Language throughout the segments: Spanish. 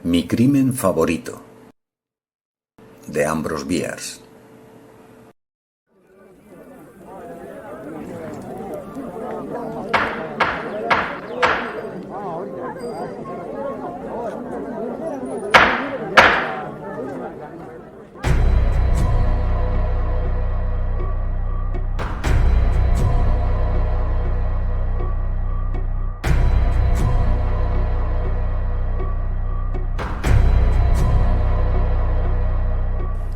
Mi crimen favorito, de Ambrose Bierce.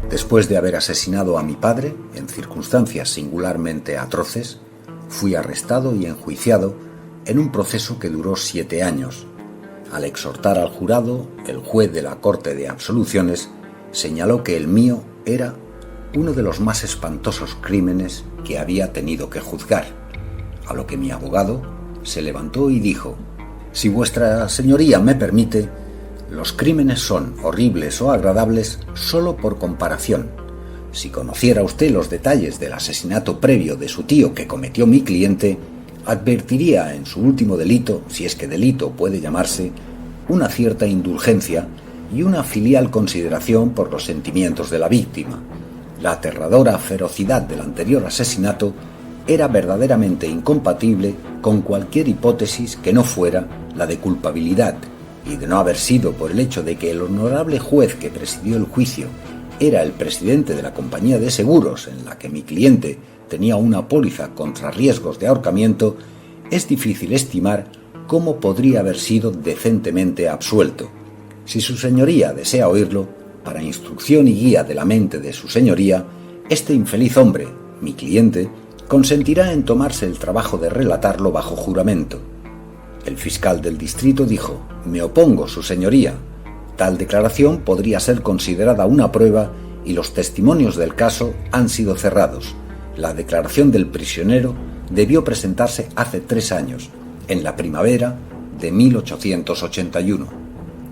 Después de haber asesinado a mi padre, en circunstancias singularmente atroces, fui arrestado y enjuiciado en un proceso que duró 7 años. Al exhortar al jurado, el juez de la Corte de Absoluciones señaló que el mío era uno de los más espantosos crímenes que había tenido que juzgar, a lo que mi abogado se levantó y dijo: «Si vuestra señoría me permite, los crímenes son horribles o agradables solo por comparación. Si conociera usted los detalles del asesinato previo de su tío que cometió mi cliente, advertiría en su último delito, si es que delito puede llamarse, una cierta indulgencia y una filial consideración por los sentimientos de la víctima. La aterradora ferocidad del anterior asesinato era verdaderamente incompatible con cualquier hipótesis que no fuera la de culpabilidad, y de no haber sido por el hecho de que el honorable juez que presidió el juicio era el presidente de la compañía de seguros en la que mi cliente tenía una póliza contra riesgos de ahorcamiento, es difícil estimar cómo podría haber sido decentemente absuelto. Si su señoría desea oírlo, para instrucción y guía de la mente de su señoría, este infeliz hombre, mi cliente, consentirá en tomarse el trabajo de relatarlo bajo juramento». El fiscal del distrito dijo: «Me opongo, su señoría. Tal declaración podría ser considerada una prueba y los testimonios del caso han sido cerrados. La declaración del prisionero debió presentarse hace 3 años, en la primavera de 1881.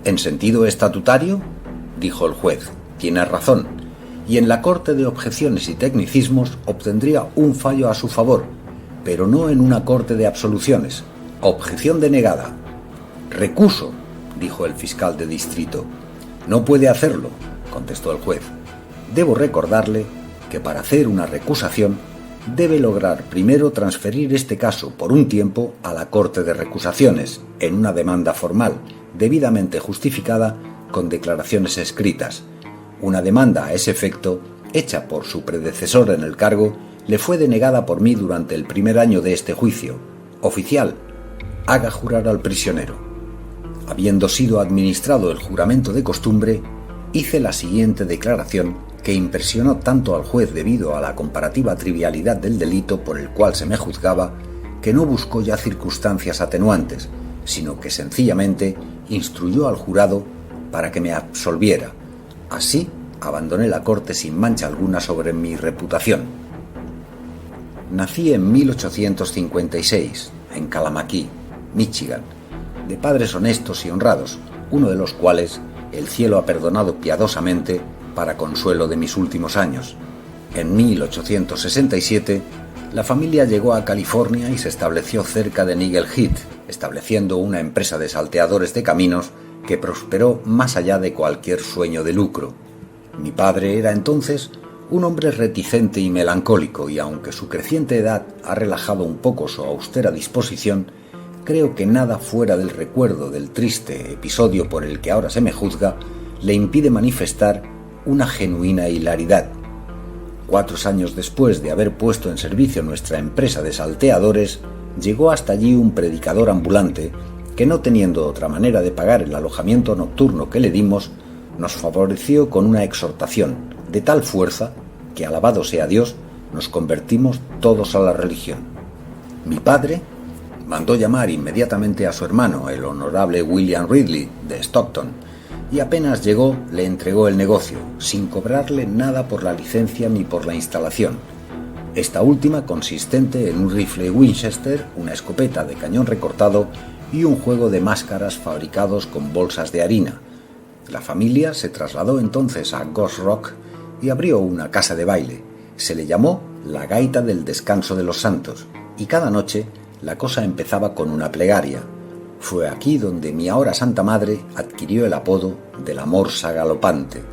«¿En sentido estatutario?», dijo el juez, «tiene razón, y en la Corte de Objeciones y Tecnicismos obtendría un fallo a su favor, pero no en una Corte de Absoluciones. Objeción denegada». «Recuso», dijo el fiscal de distrito. «No puede hacerlo», contestó el juez. «Debo recordarle que para hacer una recusación debe lograr primero transferir este caso por un tiempo a la Corte de Recusaciones en una demanda formal, debidamente justificada con declaraciones escritas. Una demanda a ese efecto, hecha por su predecesor en el cargo, le fue denegada por mí durante el primer año de este juicio. Oficial, haga jurar al prisionero». Habiendo sido administrado el juramento de costumbre, hice la siguiente declaración que impresionó tanto al juez debido a la comparativa trivialidad del delito por el cual se me juzgaba, que no buscó ya circunstancias atenuantes, sino que sencillamente instruyó al jurado para que me absolviera. Así abandoné la corte sin mancha alguna sobre mi reputación. Nací en 1856, en Kalamazoo, Michigan, de padres honestos y honrados, uno de los cuales el cielo ha perdonado piadosamente para consuelo de mis últimos años. En 1867, la familia llegó a California y se estableció cerca de Eagle Head, estableciendo una empresa de salteadores de caminos que prosperó más allá de cualquier sueño de lucro. Mi padre era entonces un hombre reticente y melancólico, y aunque su creciente edad ha relajado un poco su austera disposición, creo que nada fuera del recuerdo del triste episodio por el que ahora se me juzga le impide manifestar una genuina hilaridad. 4 años después de haber puesto en servicio nuestra empresa de salteadores, llegó hasta allí un predicador ambulante que, no teniendo otra manera de pagar el alojamiento nocturno que le dimos, nos favoreció con una exhortación de tal fuerza que, alabado sea Dios, nos convertimos todos a la religión. Mi padre mandó llamar inmediatamente a su hermano, el honorable William Ridley, de Stockton, y apenas llegó le entregó el negocio, sin cobrarle nada por la licencia ni por la instalación. Esta última consistente en un rifle Winchester, una escopeta de cañón recortado y un juego de máscaras fabricados con bolsas de harina. La familia se trasladó entonces a Ghost Rock y abrió una casa de baile. Se le llamó la Gaita del Descanso de los Santos, y cada noche la cosa empezaba con una plegaria. Fue aquí donde mi ahora Santa Madre adquirió el apodo de la Morsa Galopante.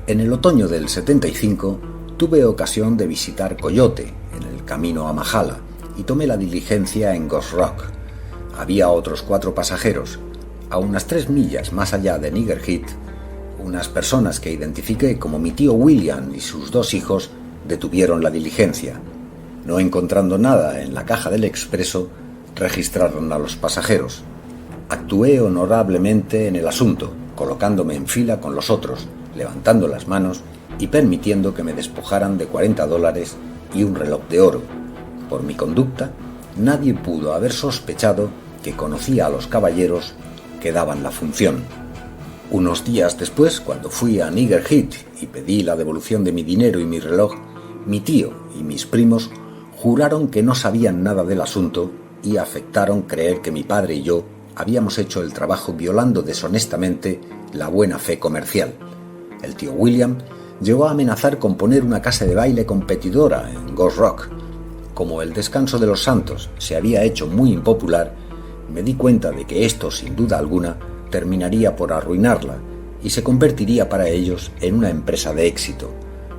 En el otoño del 75 tuve ocasión de visitar Coyote, en el camino a Mahala, y tomé la diligencia en Ghost Rock. Había otros 4 pasajeros. A unas 3 millas más allá de Nigger Head, unas personas que identifiqué como mi tío William y sus 2 hijos detuvieron la diligencia. No encontrando nada en la caja del expreso, registraron a los pasajeros. Actué honorablemente en el asunto, colocándome en fila con los otros, levantando las manos y permitiendo que me despojaran de $40 y un reloj de oro. Por mi conducta, nadie pudo haber sospechado que conocía a los caballeros que daban la función. Unos días después, cuando fui a Nigger Head y pedí la devolución de mi dinero y mi reloj, mi tío y mis primos juraron que no sabían nada del asunto y afectaron creer que mi padre y yo habíamos hecho el trabajo violando deshonestamente la buena fe comercial. El tío William llegó a amenazar con poner una casa de baile competidora en Ghost Rock. Como el descanso de los santos se había hecho muy impopular, me di cuenta de que esto, sin duda alguna, terminaría por arruinarla y se convertiría para ellos en una empresa de éxito.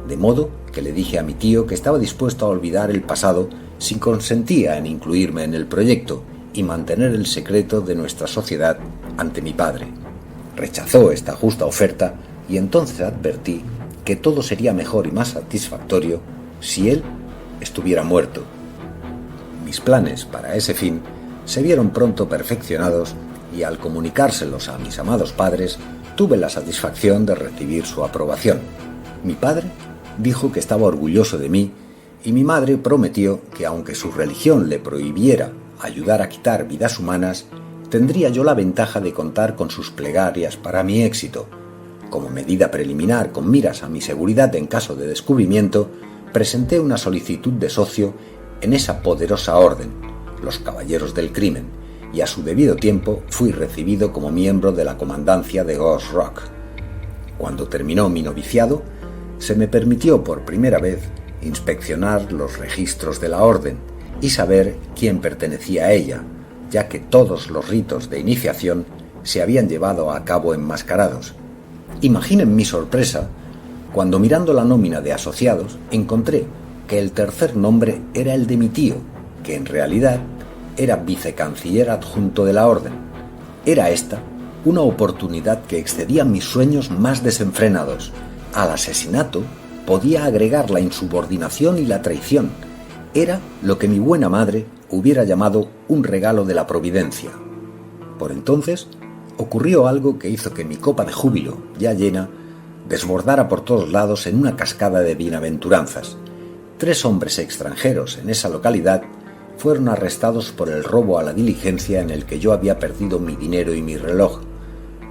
De modo que le dije a mi tío que estaba dispuesto a olvidar el pasado si consentía en incluirme en el proyecto y mantener el secreto de nuestra sociedad ante mi padre. Rechazó esta justa oferta y entonces advertí que todo sería mejor y más satisfactorio si él estuviera muerto. Mis planes para ese fin se vieron pronto perfeccionados y al comunicárselos a mis amados padres tuve la satisfacción de recibir su aprobación. Mi padre dijo que estaba orgulloso de mí y mi madre prometió que aunque su religión le prohibiera ayudar a quitar vidas humanas, tendría yo la ventaja de contar con sus plegarias para mi éxito. Como medida preliminar con miras a mi seguridad en caso de descubrimiento, presenté una solicitud de socio en esa poderosa orden, los Caballeros del Crimen, y a su debido tiempo fui recibido como miembro de la comandancia de Ghost Rock. Cuando terminó mi noviciado, se me permitió por primera vez inspeccionar los registros de la orden y saber quién pertenecía a ella, ya que todos los ritos de iniciación se habían llevado a cabo enmascarados. Imaginen mi sorpresa cuando, mirando la nómina de asociados, encontré que el tercer nombre era el de mi tío, que en realidad era vicecanciller adjunto de la orden. Era esta una oportunidad que excedía mis sueños más desenfrenados. Al asesinato podía agregar la insubordinación y la traición. Era lo que mi buena madre hubiera llamado un regalo de la providencia. Por entonces ocurrió algo que hizo que mi copa de júbilo, ya llena, desbordara por todos lados en una cascada de bienaventuranzas. 3 hombres extranjeros en esa localidad fueron arrestados por el robo a la diligencia en el que yo había perdido mi dinero y mi reloj.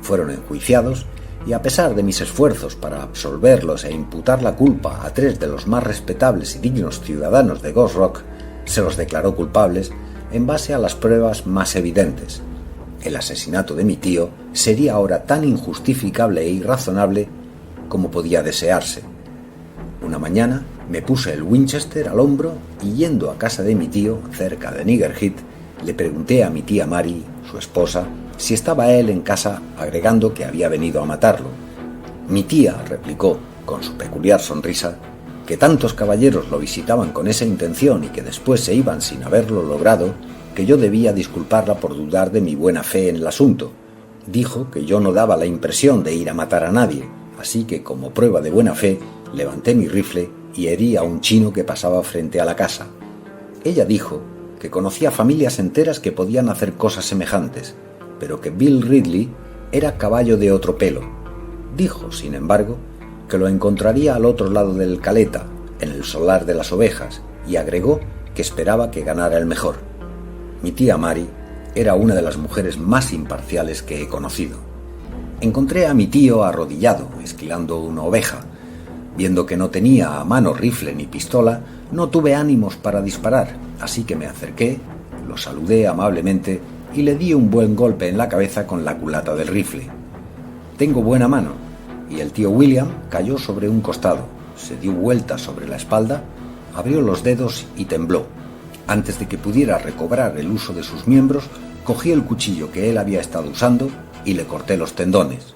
Fueron enjuiciados y, a pesar de mis esfuerzos para absolverlos e imputar la culpa a 3 de los más respetables y dignos ciudadanos de Ghost Rock, se los declaró culpables en base a las pruebas más evidentes. El asesinato de mi tío sería ahora tan injustificable e irrazonable como podía desearse. Una mañana me puse el Winchester al hombro y, yendo a casa de mi tío, cerca de Nigger Head, le pregunté a mi tía Mary, su esposa, si estaba él en casa, agregando que había venido a matarlo. Mi tía replicó, con su peculiar sonrisa, que tantos caballeros lo visitaban con esa intención y que después se iban sin haberlo logrado, que yo debía disculparla por dudar de mi buena fe en el asunto. Dijo que yo no daba la impresión de ir a matar a nadie, así que, como prueba de buena fe, levanté mi rifle y herí a un chino que pasaba frente a la casa. Ella dijo que conocía familias enteras que podían hacer cosas semejantes, pero que Bill Ridley era caballo de otro pelo. Dijo, sin embargo, que lo encontraría al otro lado del Caleta, en el solar de las ovejas, y agregó que esperaba que ganara el mejor. Mi tía Mary era una de las mujeres más imparciales que he conocido. Encontré a mi tío arrodillado, esquilando una oveja. Viendo que no tenía a mano rifle ni pistola, no tuve ánimos para disparar, así que me acerqué, lo saludé amablemente y le di un buen golpe en la cabeza con la culata del rifle. Tengo buena mano, y el tío William cayó sobre un costado, se dio vuelta sobre la espalda, abrió los dedos y tembló. Antes de que pudiera recobrar el uso de sus miembros, Cogí el cuchillo que él había estado usando y le corté los tendones.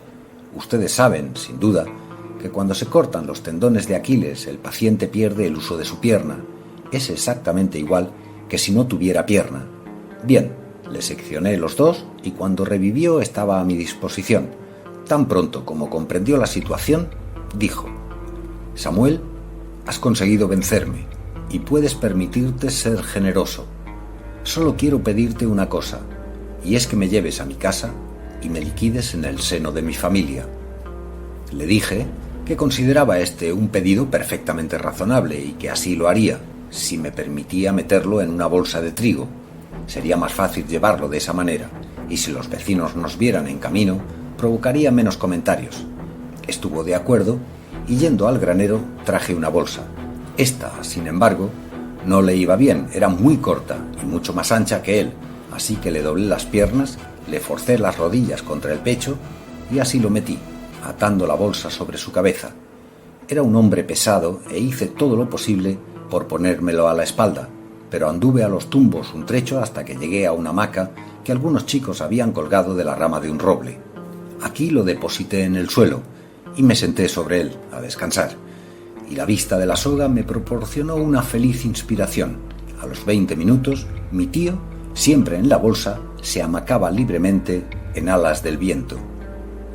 Ustedes saben, sin duda, que cuando se cortan los tendones de Aquiles el paciente pierde el uso de su pierna. Es exactamente igual que si no tuviera pierna. Bien, le seccioné los dos y cuando revivió estaba a mi disposición. Tan pronto como comprendió la situación, dijo: «Samuel, has conseguido vencerme y puedes permitirte ser generoso. Solo quiero pedirte una cosa, y es que me lleves a mi casa y me liquides en el seno de mi familia». Le dije que consideraba este un pedido perfectamente razonable y que así lo haría, si me permitía meterlo en una bolsa de trigo. Sería más fácil llevarlo de esa manera, y si los vecinos nos vieran en camino, provocaría menos comentarios. Estuvo de acuerdo, y yendo al granero traje una bolsa. Esta, sin embargo, no le iba bien, era muy corta y mucho más ancha que él, así que le doblé las piernas, le forcé las rodillas contra el pecho y así lo metí, atando la bolsa sobre su cabeza. Era un hombre pesado e hice todo lo posible por ponérmelo a la espalda, pero anduve a los tumbos un trecho hasta que llegué a una hamaca que algunos chicos habían colgado de la rama de un roble. Aquí lo deposité en el suelo y me senté sobre él a descansar, y la vista de la soga me proporcionó una feliz inspiración. A los 20 minutos, mi tío, siempre en la bolsa, se amacaba libremente en alas del viento.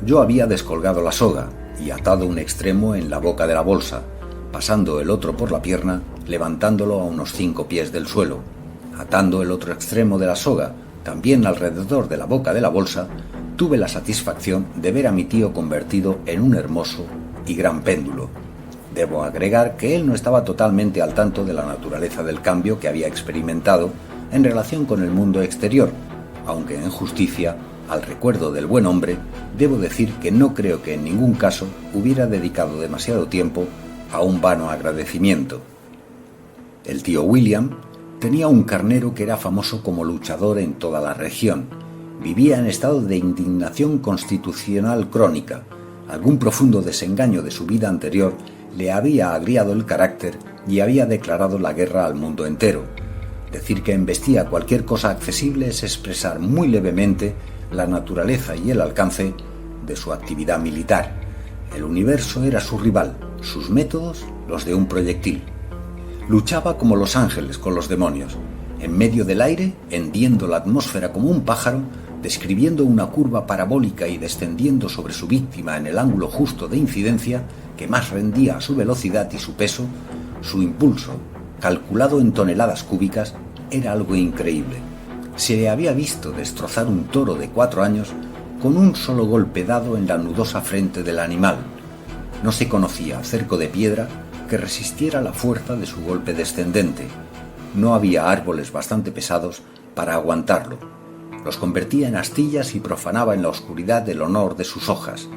Yo había descolgado la soga y atado un extremo en la boca de la bolsa, pasando el otro por la pierna, levantándolo a unos 5 pies del suelo. Atando el otro extremo de la soga, también alrededor de la boca de la bolsa, tuve la satisfacción de ver a mi tío convertido en un hermoso y gran péndulo. Debo agregar que él no estaba totalmente al tanto de la naturaleza del cambio que había experimentado en relación con el mundo exterior, aunque en justicia al recuerdo del buen hombre, debo decir que no creo que en ningún caso hubiera dedicado demasiado tiempo a un vano agradecimiento. El tío William tenía un carnero que era famoso como luchador en toda la región. Vivía en estado de indignación constitucional crónica. Algún profundo desengaño de su vida anterior le había agriado el carácter y había declarado la guerra al mundo entero. Decir que embestía cualquier cosa accesible es expresar muy levemente la naturaleza y el alcance de su actividad militar. El universo era su rival, sus métodos los de un proyectil. Luchaba como los ángeles con los demonios, en medio del aire, hendiendo la atmósfera como un pájaro, describiendo una curva parabólica y descendiendo sobre su víctima en el ángulo justo de incidencia que más rendía a su velocidad y su peso. Su impulso, calculado en toneladas cúbicas, era algo increíble. Se le había visto destrozar un toro de 4 años con un solo golpe dado en la nudosa frente del animal. No se conocía cerco de piedra que resistiera la fuerza de su golpe descendente. No había árboles bastante pesados para aguantarlo. Los convertía en astillas y profanaba en la oscuridad el honor de sus hojas.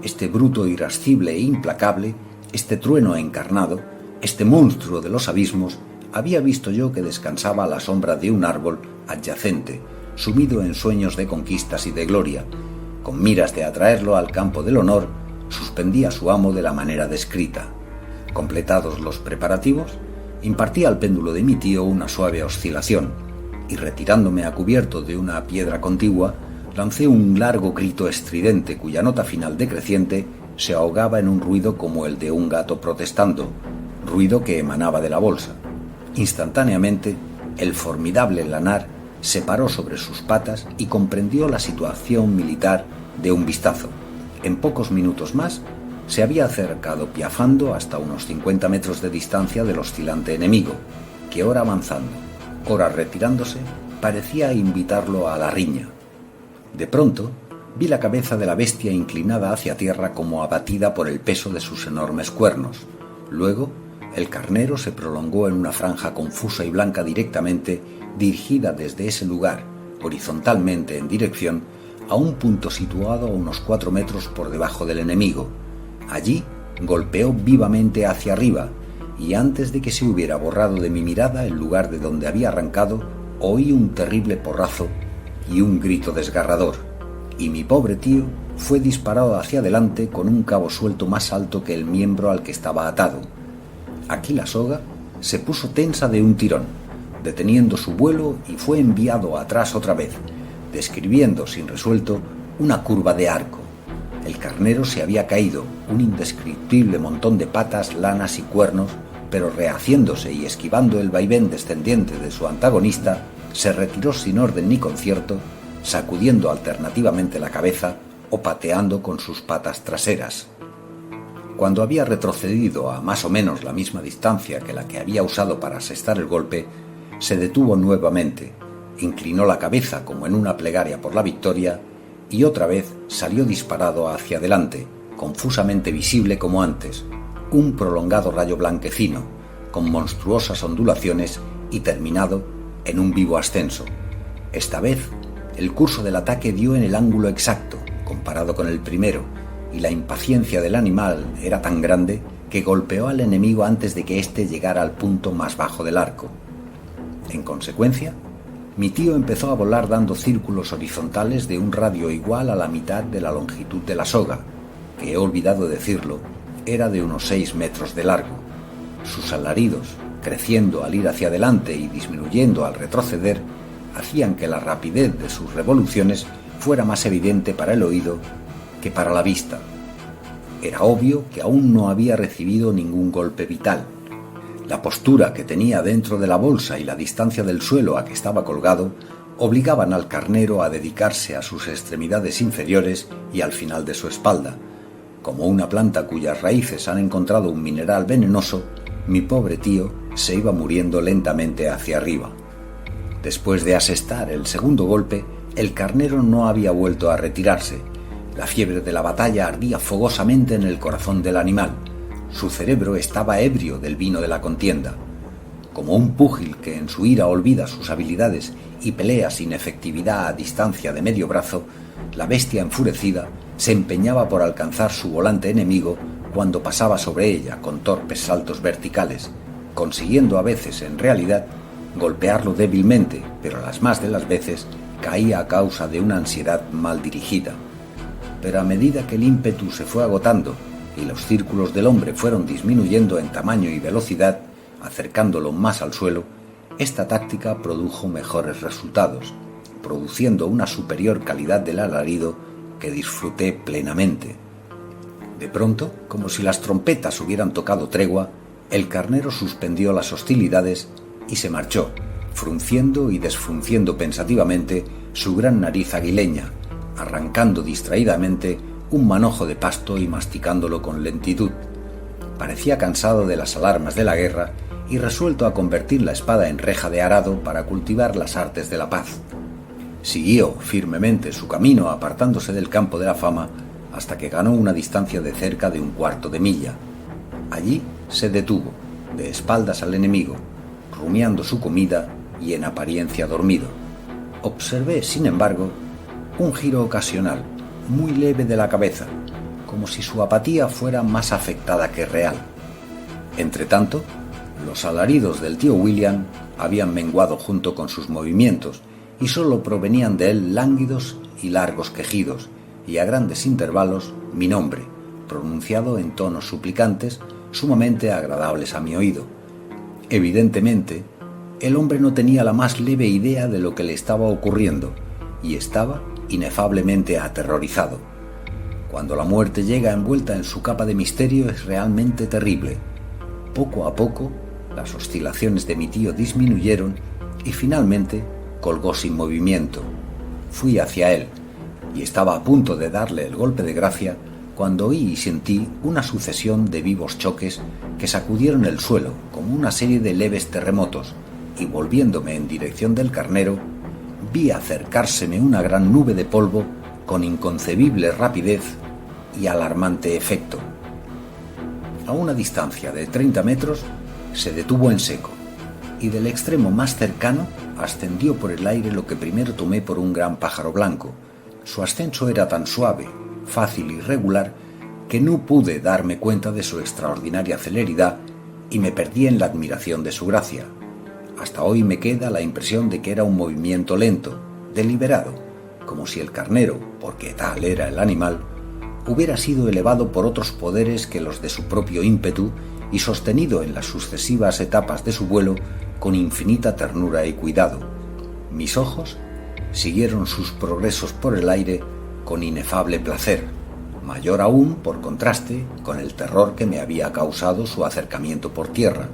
Este bruto irascible e implacable, este trueno encarnado, este monstruo de los abismos, había visto yo que descansaba a la sombra de un árbol adyacente, sumido en sueños de conquistas y de gloria. Con miras de atraerlo al campo del honor, suspendía a su amo de la manera descrita. Completados los preparativos, impartí al péndulo de mi tío una suave oscilación, y retirándome a cubierto de una piedra contigua, lancé un largo grito estridente cuya nota final decreciente se ahogaba en un ruido como el de un gato protestando, ruido que emanaba de la bolsa. Instantáneamente, el formidable lanar se paró sobre sus patas y comprendió la situación militar de un vistazo. En pocos minutos más, se había acercado piafando hasta unos 50 metros de distancia del oscilante enemigo, que ora avanzando, ora retirándose, parecía invitarlo a la riña. De pronto, vi la cabeza de la bestia inclinada hacia tierra como abatida por el peso de sus enormes cuernos. Luego, el carnero se prolongó en una franja confusa y blanca directamente dirigida desde ese lugar, horizontalmente en dirección, a un punto situado a unos 4 metros por debajo del enemigo. Allí golpeó vivamente hacia arriba, y antes de que se hubiera borrado de mi mirada el lugar de donde había arrancado, oí un terrible porrazo y un grito desgarrador, y mi pobre tío fue disparado hacia adelante con un cabo suelto más alto que el miembro al que estaba atado. Aquí la soga se puso tensa de un tirón, deteniendo su vuelo, y fue enviado atrás otra vez. describiendo sin resuelto una curva de arco. El carnero se había caído, un indescriptible montón de patas, lanas y cuernos, pero rehaciéndose y esquivando el vaivén descendiente de su antagonista, se retiró sin orden ni concierto, sacudiendo alternativamente la cabeza o pateando con sus patas traseras. Cuando había retrocedido a más o menos la misma distancia que la que había usado para asestar el golpe, se detuvo nuevamente, inclinó la cabeza como en una plegaria por la victoria y otra vez salió disparado hacia adelante, confusamente visible como antes, un prolongado rayo blanquecino, con monstruosas ondulaciones y terminado en un vivo ascenso. Esta vez, el curso del ataque dio en el ángulo exacto, comparado con el primero, y la impaciencia del animal era tan grande que golpeó al enemigo antes de que éste llegara al punto más bajo del arco. En consecuencia, mi tío empezó a volar dando círculos horizontales de un radio igual a la mitad de la longitud de la soga, que he olvidado decirlo, era de unos 6 metros de largo. Sus alaridos, creciendo al ir hacia adelante y disminuyendo al retroceder, hacían que la rapidez de sus revoluciones fuera más evidente para el oído que para la vista. Era obvio que aún no había recibido ningún golpe vital. La postura que tenía dentro de la bolsa y la distancia del suelo a que estaba colgado obligaban al carnero a dedicarse a sus extremidades inferiores y al final de su espalda. Como una planta cuyas raíces han encontrado un mineral venenoso, mi pobre tío se iba muriendo lentamente hacia arriba. Después de asestar el segundo golpe, el carnero no había vuelto a retirarse. La fiebre de la batalla ardía fogosamente en el corazón del animal. Su cerebro estaba ebrio del vino de la contienda. Como un púgil que en su ira olvida sus habilidades y pelea sin efectividad a distancia de medio brazo, la bestia enfurecida se empeñaba por alcanzar su volante enemigo cuando pasaba sobre ella con torpes saltos verticales, consiguiendo a veces, en realidad, golpearlo débilmente, pero las más de las veces caía a causa de una ansiedad mal dirigida. Pero a medida que el ímpetu se fue agotando y los círculos del hombre fueron disminuyendo en tamaño y velocidad, acercándolo más al suelo, esta táctica produjo mejores resultados, produciendo una superior calidad del alarido que disfruté plenamente. De pronto, como si las trompetas hubieran tocado tregua, el carnero suspendió las hostilidades y se marchó, frunciendo y desfrunciendo pensativamente su gran nariz aguileña, arrancando distraídamente un manojo de pasto y masticándolo con lentitud. Parecía cansado de las alarmas de la guerra y resuelto a convertir la espada en reja de arado para cultivar las artes de la paz. Siguió firmemente su camino apartándose del campo de la fama hasta que ganó una distancia de cerca de un cuarto de milla. Allí se detuvo, de espaldas al enemigo, rumiando su comida y en apariencia dormido. Observé, sin embargo, un giro ocasional, muy leve de la cabeza, como si su apatía fuera más afectada que real. Entretanto, los alaridos del tío William habían menguado junto con sus movimientos y sólo provenían de él lánguidos y largos quejidos, y a grandes intervalos mi nombre, pronunciado en tonos suplicantes, sumamente agradables a mi oído. Evidentemente, el hombre no tenía la más leve idea de lo que le estaba ocurriendo, y estaba inefablemente aterrorizado. Cuando la muerte llega envuelta en su capa de misterio es realmente terrible. Poco a poco, las oscilaciones de mi tío disminuyeron y finalmente colgó sin movimiento. Fui hacia él y estaba a punto de darle el golpe de gracia cuando oí y sentí una sucesión de vivos choques que sacudieron el suelo como una serie de leves terremotos, y volviéndome en dirección del carnero, vi acercárseme una gran nube de polvo con inconcebible rapidez y alarmante efecto. A una distancia de 30 metros se detuvo en seco, y del extremo más cercano ascendió por el aire lo que primero tomé por un gran pájaro blanco. Su ascenso era tan suave, fácil y regular que no pude darme cuenta de su extraordinaria celeridad y me perdí en la admiración de su gracia. Hasta hoy me queda la impresión de que era un movimiento lento, deliberado, como si el carnero, porque tal era el animal, hubiera sido elevado por otros poderes que los de su propio ímpetu y sostenido en las sucesivas etapas de su vuelo con infinita ternura y cuidado. Mis ojos siguieron sus progresos por el aire con inefable placer, mayor aún, por contraste, con el terror que me había causado su acercamiento por tierra.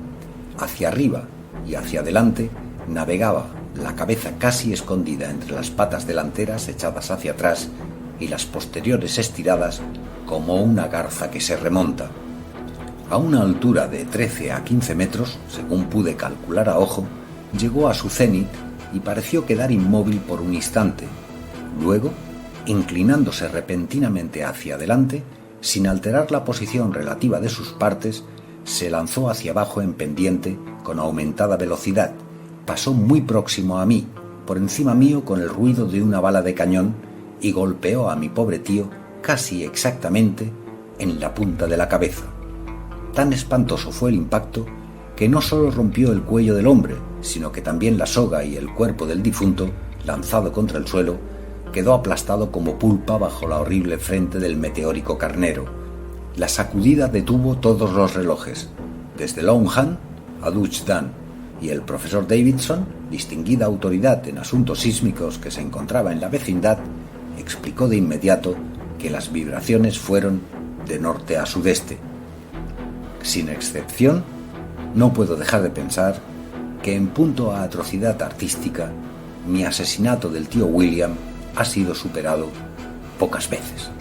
Hacia arriba y hacia adelante navegaba, la cabeza casi escondida entre las patas delanteras echadas hacia atrás y las posteriores estiradas como una garza que se remonta. A una altura de 13 a 15 metros, según pude calcular a ojo, llegó a su cénit y pareció quedar inmóvil por un instante. Luego, inclinándose repentinamente hacia adelante, sin alterar la posición relativa de sus partes, se lanzó hacia abajo en pendiente con aumentada velocidad, pasó muy próximo a mí, por encima mío con el ruido de una bala de cañón, y golpeó a mi pobre tío casi exactamente en la punta de la cabeza. Tan espantoso fue el impacto que no solo rompió el cuello del hombre, sino que también la soga y el cuerpo del difunto, lanzado contra el suelo, quedó aplastado como pulpa bajo la horrible frente del meteórico carnero. La sacudida detuvo todos los relojes, desde Longham a Dutch Dan, y el profesor Davidson, distinguida autoridad en asuntos sísmicos que se encontraba en la vecindad, explicó de inmediato que las vibraciones fueron de norte a sudeste. Sin excepción, no puedo dejar de pensar que en punto a atrocidad artística, mi asesinato del tío William ha sido superado pocas veces.